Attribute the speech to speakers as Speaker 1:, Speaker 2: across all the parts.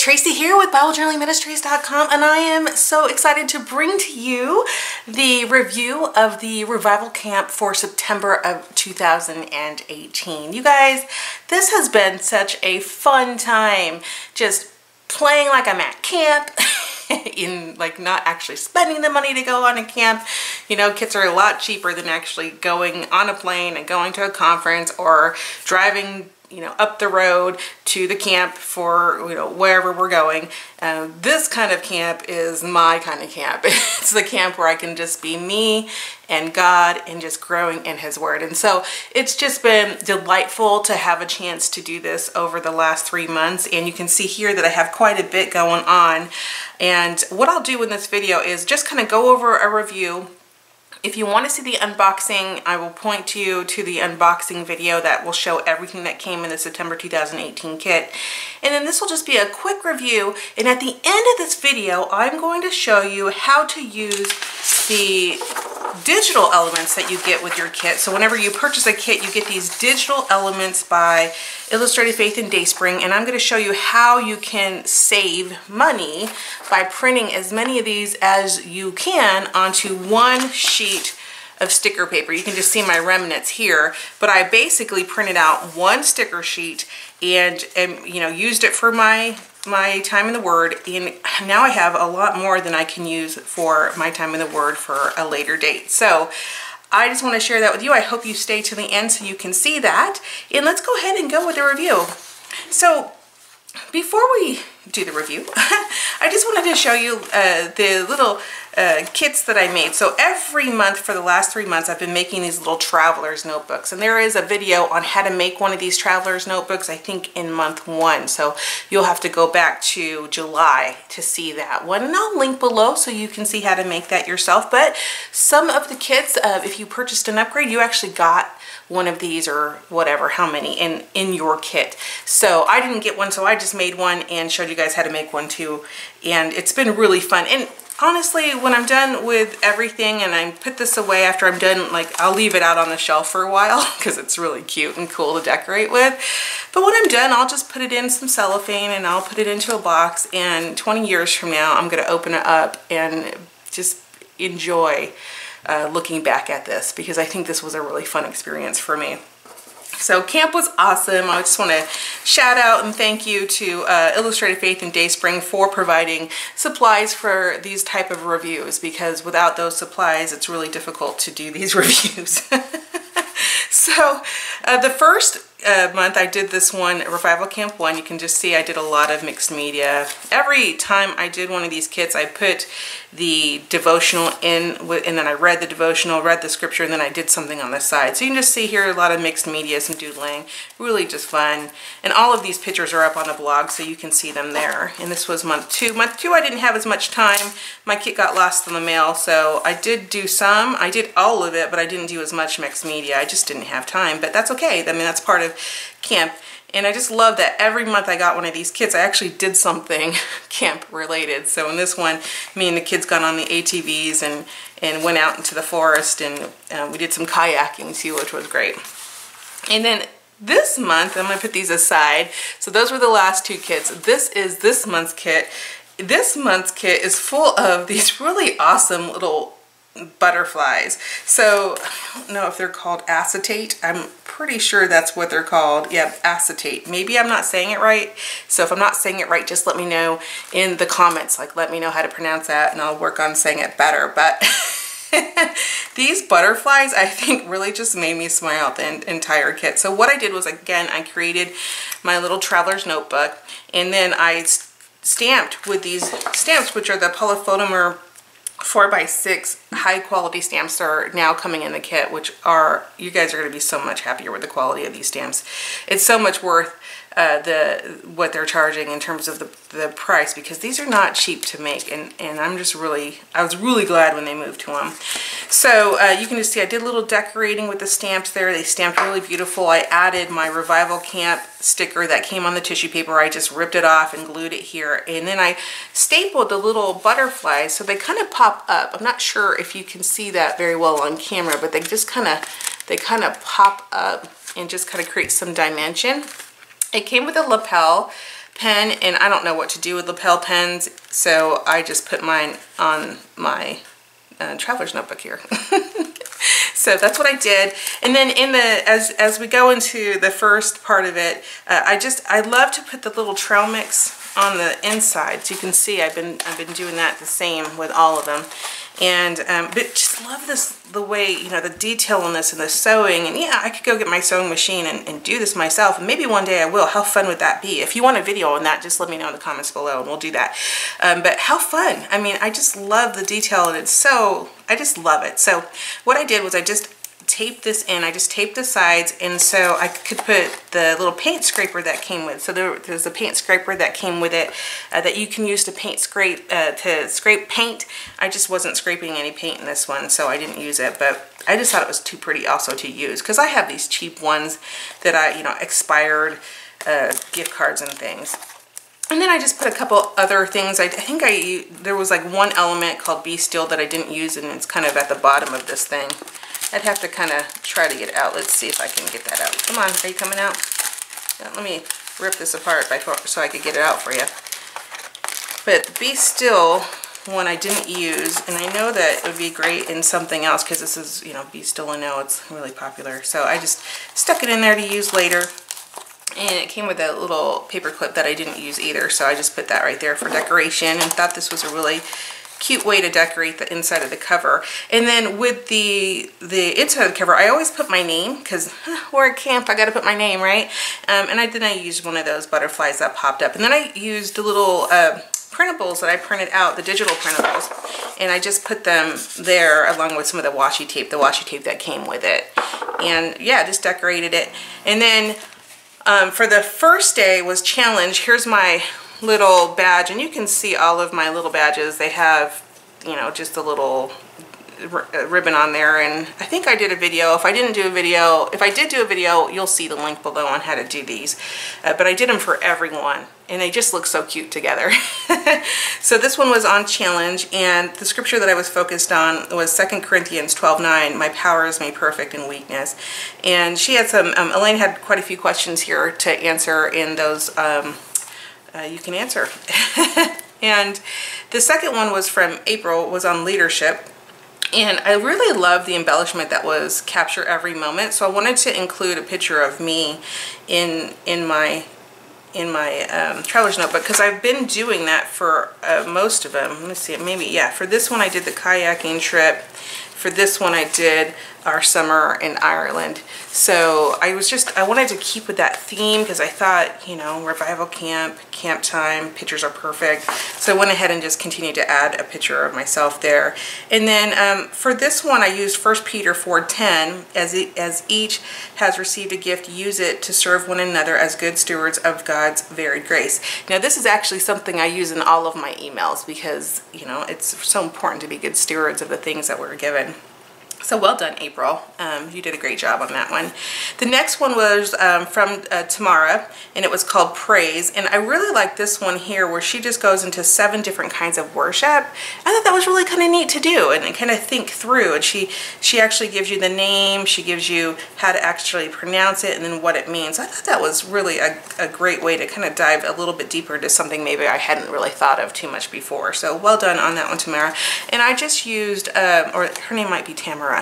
Speaker 1: Tracy here with BibleJournalingMinistries.com, and I am so excited to bring to you the review of the revival camp for September of 2018. You guys, this has been such a fun time, just playing like I'm at camp in like not actually spending the money to go on a camp. You know, kits are a lot cheaper than actually going on a plane and going to a conference or driving, you know, up the road to the camp for, you know, wherever we're going. This kind of camp is my kind of camp. It's the camp where I can just be me and God and just growing in His Word. And so it's just been delightful to have a chance to do this over the last 3 months. And you can see here that I have quite a bit going on. And what I'll do in this video is just kind of go over a review. If you want to see the unboxing, I will point you to the unboxing video that will show everything that came in the September 2018 kit. And then this will just be a quick review. And at the end of this video, I'm going to show you how to use the digital elements that you get with your kit. So whenever you purchase a kit, you get these digital elements by Illustrated Faith and DaySpring, and I'm going to show you how you can save money by printing as many of these as you can onto one sheet of sticker paper. You can just see my remnants here, but I basically printed out one sticker sheet and you know, used it for my time in the Word, and now I have a lot more than I can use for my time in the Word for a later date. So I just want to share that with you. I hope you stay to the end so you can see that. And let's go ahead and go with the review. So before we do the review, I just wanted to show you the little kits that I made. So every month for the last 3 months, I've been making these little traveler's notebooks. And there is a video on how to make one of these traveler's notebooks, I think in month 1. So you'll have to go back to July to see that one. And I'll link below so you can see how to make that yourself. But some of the kits, if you purchased an upgrade, you actually got one of these or whatever, how many in your kit. So I didn't get one, so I just made one and showed you guys how to make one too. And it's been really fun. And honestly, when I'm done with everything and I put this away after I'm done, like I'll leave it out on the shelf for a while because it's really cute and cool to decorate with. But when I'm done, I'll just put it in some cellophane and I'll put it into a box, and 20 years from now, I'm gonna open it up and just enjoy looking back at this, because I think this was a really fun experience for me. So camp was awesome. I just want to shout out and thank you to Illustrated Faith and DaySpring for providing supplies for these type of reviews, because without those supplies, it's really difficult to do these reviews. So the first month I did this one, Revival Camp 1, you can just see I did a lot of mixed media. Every time I did one of these kits, I put the devotional in, and then I read the devotional, read the scripture, and then I did something on the side. So you can just see here a lot of mixed media, some doodling, really just fun. And all of these pictures are up on the blog, so you can see them there. And this was month 2. Month 2 I didn't have as much time. My kit got lost in the mail, so I did do some. I did all of it, but I didn't do as much mixed media. I just didn't have time, but that's okay. I mean, that's part of camp. And I just love that every month I got one of these kits, I actually did something camp related. So in this one, me and the kids got on the ATVs and went out into the forest, and we did some kayaking too, which was great. And then this month, I'm going to put these aside. So those were the last 2 kits. This is this month's kit. This month's kit is full of these really awesome little butterflies. So I don't know if they're called acetate. I'm pretty sure that's what they're called. Yeah, acetate. Maybe I'm not saying it right. So if I'm not saying it right, just let me know in the comments. Like, let me know how to pronounce that and I'll work on saying it better. But these butterflies, I think, really just made me smile the entire kit. So what I did was, again, I created my little traveler's notebook, and then I stamped with these stamps, which are the Polyphotomer 4x6 high quality stamps that are now coming in the kit, which are, you guys are going to be so much happier with the quality of these stamps. It's so much worth what they're charging in terms of the price, because these are not cheap to make, and I was really glad when they moved to them. So you can just see I did a little decorating with the stamps there. They stamped really beautiful. I added my Revival Camp sticker that came on the tissue paper. I just ripped it off and glued it here, and then I stapled the little butterflies so they kind of pop up. I'm not sure if you can see that very well on camera, but they just kind of pop up and just kind of create some dimension. It came with a lapel pen, and I don't know what to do with lapel pens, so I just put mine on my traveler's notebook here. So that's what I did. And then in the as we go into the first part of it, I love to put the little trail mix on the inside. So you can see I've been doing that the same with all of them. And but just love the way, you know, the detail on this and the sewing. And yeah, I could go get my sewing machine and do this myself, and maybe one day I will. How fun would that be? If you want a video on that, just let me know in the comments below and we'll do that. But how fun. I mean, I just love the detail, and I just love it. So what I did was I just taped this in. I just taped the sides, and so I could put the little paint scraper that came with. So there's a paint scraper that came with it that you can use to scrape paint. I just wasn't scraping any paint in this one, so I didn't use it, but I just thought it was too pretty also to use, because I have these cheap ones that expired gift cards and things. And then I just put a couple other things. I think there was like one element called Be Still that I didn't use, and it's kind of at the bottom of this thing. I'd have to kind of try to get it out. Let's see if I can get that out. Come on, are you coming out? Yeah, let me rip this apart so I could get it out for you. But Be Still one I didn't use, and I know that it would be great in something else, because this is, you know, Be Still and Know, it's really popular. So I just stuck it in there to use later. And it came with a little paper clip that I didn't use either, so I just put that right there for decoration, and thought this was a really cute way to decorate the inside of the cover. And then with the inside of the cover, I always put my name, because we're at camp, I gotta put my name, right? And then I used one of those butterflies that popped up, and then I used the little printables that I printed out, the digital printables, and I just put them there along with some of the washi tape that came with it. And yeah, just decorated it. And then for the first day was challenge. Here's my little badge, and you can see all of my little badges. They have, you know, just a little ribbon on there, and I think I did a video. If I did do a video, you'll see the link below on how to do these. But I did them for everyone, and they just look so cute together. So this one was on challenge, and the scripture that I was focused on was 2 Corinthians 12:9. My power is made perfect in weakness. And she had some, Elaine had quite a few questions here to answer in those. You can answer. And the second one was from April, was on leadership. And I really love the embellishment that was capture every moment. So I wanted to include a picture of me in my traveler's notebook, because I've been doing that for most of them. Let me see, maybe, yeah, for this one I did the kayaking trip. For this one I did our summer in Ireland. So I wanted to keep with that theme, because I thought, you know, revival camp, camp time, pictures are perfect. So I went ahead and just continued to add a picture of myself there. And then for this one I used 1 Peter 4:10, as each has received a gift, use it to serve one another as good stewards of God's varied grace. Now this is actually something I use in all of my emails, because, you know, it's so important to be good stewards of the things that we're given. So well done, April. You did a great job on that one. The next one was from Tamara, and it was called Praise. And I really like this one here, where she just goes into 7 different kinds of worship. I thought that was really kind of neat to do and kind of think through. And she actually gives you the name, she gives you how to actually pronounce it, and then what it means. I thought that was really a great way to kind of dive a little bit deeper into something maybe I hadn't really thought of too much before. So well done on that one, Tamara. And I just used, or her name might be Tamara.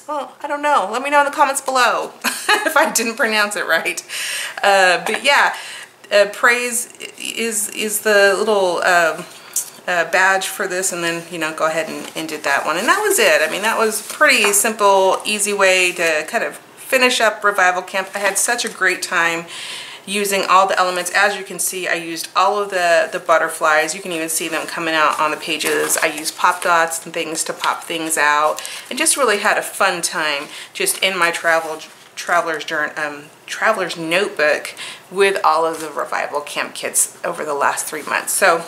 Speaker 1: Well, I don't know. Let me know in the comments below if I didn't pronounce it right. But yeah, Praise is the little badge for this, and then, you know, go ahead and did that one. And that was it. I mean, that was pretty simple, easy way to kind of finish up Revival Camp. I had such a great time using all the elements. As you can see, I used all of the butterflies. You can even see them coming out on the pages. I used pop dots and things to pop things out, and just really had a fun time just in my traveler's notebook with all of the Revival Camp kits over the last 3 months. So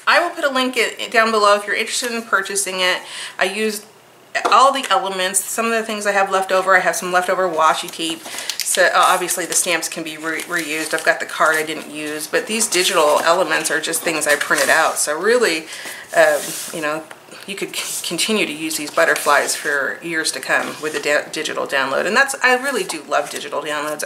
Speaker 1: I will put a link down below if you're interested in purchasing it. I used all the elements. Some of the things I have left over, I have some leftover washi tape. So obviously the stamps can be reused. I've got the card I didn't use, but these digital elements are just things I printed out. So really, you know, you could continue to use these butterflies for years to come with the digital download. And I really do love digital downloads.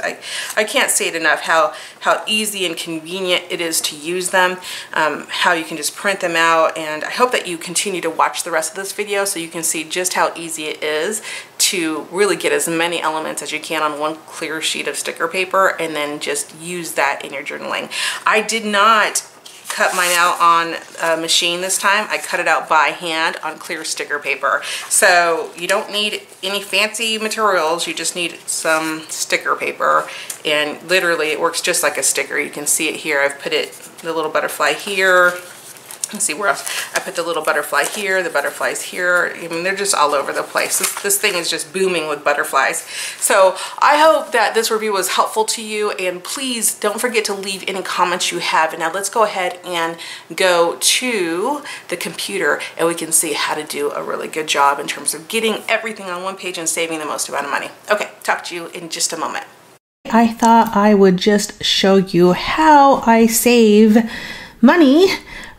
Speaker 1: I can't say it enough how easy and convenient it is to use them, how you can just print them out. And I hope that you continue to watch the rest of this video so you can see just how easy it is to really get as many elements as you can on one clear sheet of sticker paper and then just use that in your journaling. I did not cut mine out on a machine this time. I cut it out by hand on clear sticker paper. So you don't need any fancy materials, you just need some sticker paper, and literally it works just like a sticker. You can see it here. I've put the little butterfly here. Let's see where else. I put the little butterfly here, the butterflies here. I mean, they're just all over the place. This thing is just booming with butterflies. So I hope that this review was helpful to you, and please don't forget to leave any comments you have. And now let's go ahead and go to the computer and we can see how to do a really good job in terms of getting everything on one page and saving the most amount of money. Okay, talk to you in just a moment. I thought I would just show you how I save money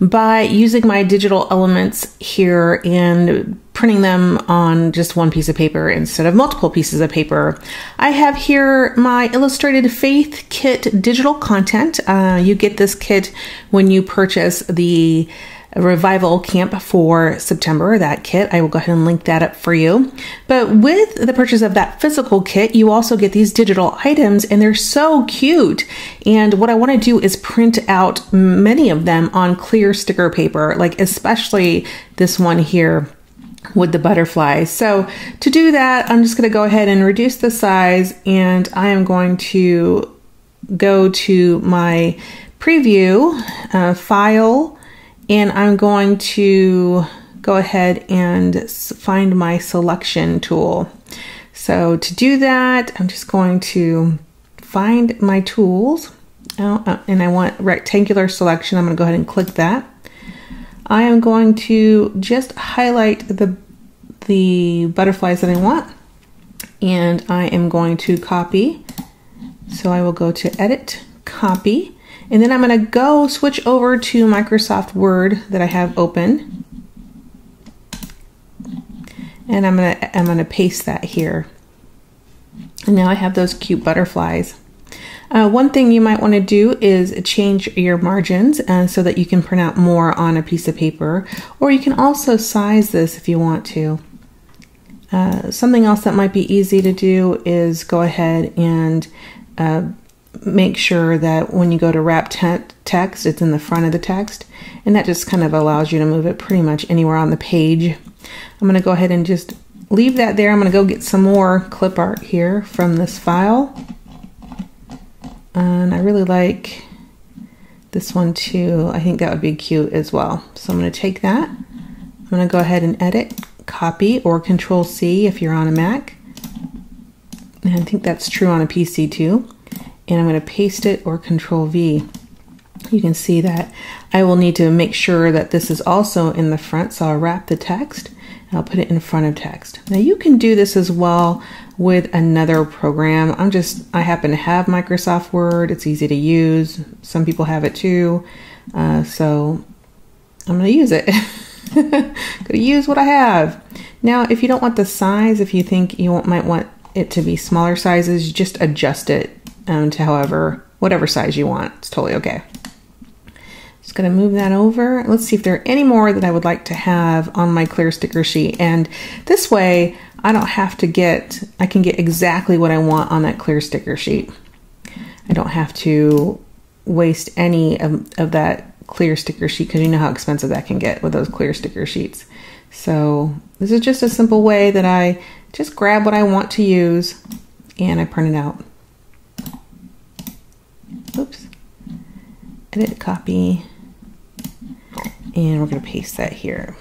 Speaker 1: by using my digital elements here and printing them on just one piece of paper instead of multiple pieces of paper. I have here my Illustrated Faith Kit digital content. You get this kit when you purchase the Revival Camp for September, that kit. I will go ahead and link that up for you. But with the purchase of that physical kit, you also get these digital items, and they're so cute. And what I want to do is print out many of them on clear sticker paper, like especially this one here with the butterflies. So to do that, I'm just going to go ahead and reduce the size, and I am going to go to my preview file, and I'm going to go ahead and find my selection tool. So to do that, I'm just going to find my tools, and I want rectangular selection. I'm going to go ahead and click that. I am going to just highlight the butterflies that I want, and I am going to copy. So I will go to Edit, Copy. And then I'm going to go switch over to Microsoft Word that I have open, and I'm going to paste that here. And now I have those cute butterflies. One thing you might want to do is change your margins so that you can print out more on a piece of paper, or you can also size this if you want to. Something else that might be easy to do is go ahead and make sure that when you go to wrap text, it's in the front of the text, and that just kind of allows you to move it pretty much anywhere on the page. I'm going to go ahead and just leave that there. I'm going to go get some more clip art here from this file, and I really like this one too. I think that would be cute as well. So I'm going to take that. I'm going to go ahead and edit, copy, or Control C if you're on a Mac, and I think that's true on a PC too. And I'm going to paste it, or Control V. You can see that I will need to make sure that this is also in the front, so I'll wrap the text and I'll put it in front of text. Now you can do this as well with another program. I happen to have Microsoft Word. It's easy to use. Some people have it too. So I'm going to use it. Going to use what I have. Now if you don't want the size, if you think you might want it to be smaller sizes, just adjust it to whatever size you want. It's totally okay. Just going to move that over. Let's see if there are any more that I would like to have on my clear sticker sheet. And this way I don't have to I can get exactly what I want on that clear sticker sheet. I don't have to waste any of that clear sticker sheet, because you know how expensive that can get with those clear sticker sheets. So this is just a simple way that I just grab what I want to use and I print it out. Oops. Edit, copy, and we're going to paste that here.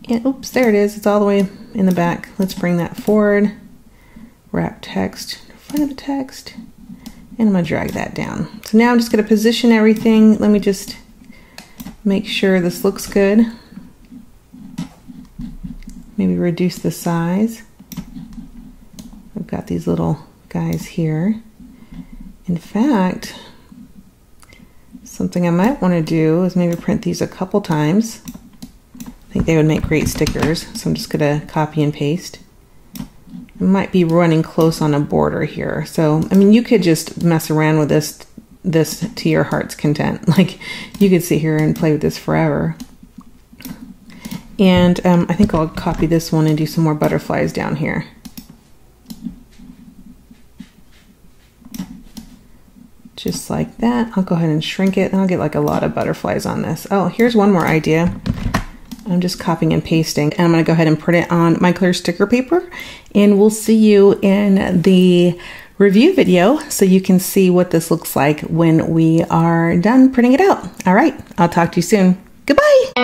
Speaker 1: And oops, there it is. It's all the way in the back. Let's bring that forward. Wrap text in front of the text, and I'm going to drag that down. So now I'm just going to position everything. Let me just make sure this looks good. Maybe reduce the size. I've got these little guys here. In fact, something I might want to do is maybe print these a couple times think they would make great stickers. So I'm just gonna copy and paste. I might be running close on a border here. So, I mean, you could just mess around with this to your heart's content. Like, you could sit here and play with this forever. And I think I'll copy this one and do some more butterflies down here. Just like that. I'll go ahead and shrink it and I'll get like a lot of butterflies on this. Oh, here's one more idea. I'm just copying and pasting, and I'm going to go ahead and print it on my clear sticker paper, and we'll see you in the review video so you can see what this looks like when we are done printing it out. All right, I'll talk to you soon. Goodbye.